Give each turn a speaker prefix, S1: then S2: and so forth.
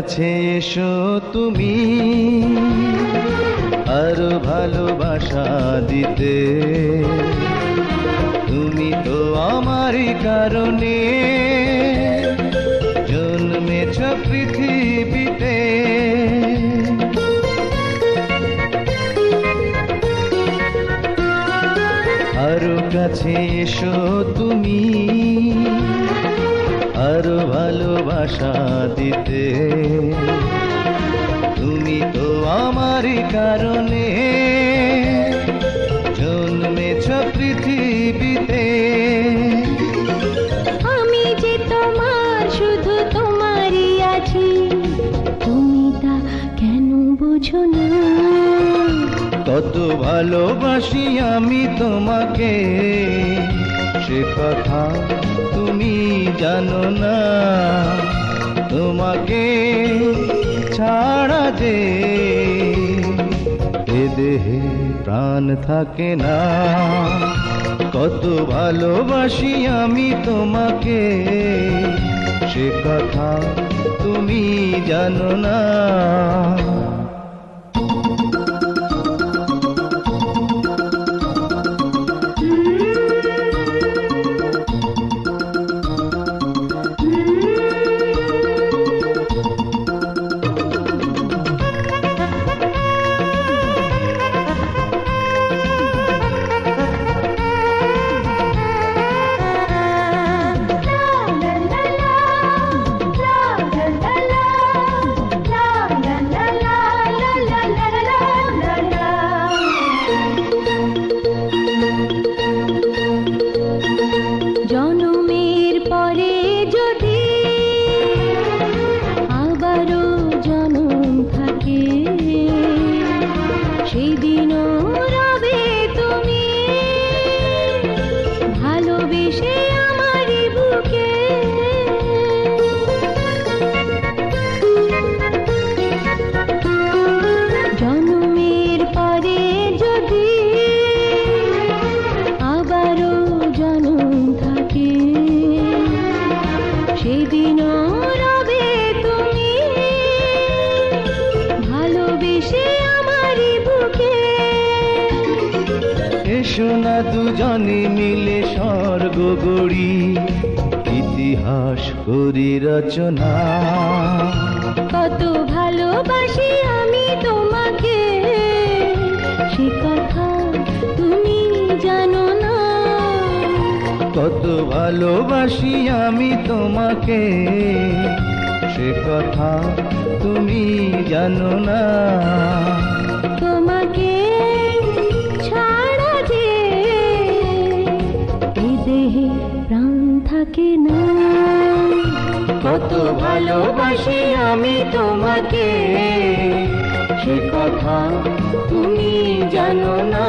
S1: কাছে এসো তুমি আরো ভালোবাসা দিতে। তুমি তো আমারই কারণে জন্মেছ পৃথিবীতে। আরো কাছে এসো তুমি আরো ভালোবাসা দিতে। তুমি তো আমারই কারণে জন্মেছ পৃথিবীতে।
S2: আমি যে তোমার, শুধু তোমারই আছি, তুমি তা কেন বুঝো না?
S1: কত ভালোবাসি আমি তোমাকে, সে কথা তুমি জানো না। তোমাকে ছাড়া যে এ দেহে প্রাণ থাকে না। কত ভালোবাসি আমি তোমাকে, সে কথা তুমি জানো না।
S2: জনমের পরে যদি আবারও জনম থাকে, সেদিনও রবে তুমি ভালোবেসে আমারই বুকে। জনমের পরে যদি আবারও জনম থাকে, সেদিনও রবে তুমি ভালোবেসে আমারই বুকে।
S1: এসো না দুজনে মিলে স্বর্গ গড়ি, ইতিহাস করি রচনা।
S2: কত ভালোবাসি আমি তোমাকে, সে কথা তুমি জানো না।
S1: কত ভালোবাসি আমি তোমাকে, সে কথা তুমি জানো না।
S2: তোমাকে ছাড়া যে এ দেহে প্রাণ থাকে না।
S1: কত ভালোবাসি আমি তোমাকে, সে কথা তুমি জানো না।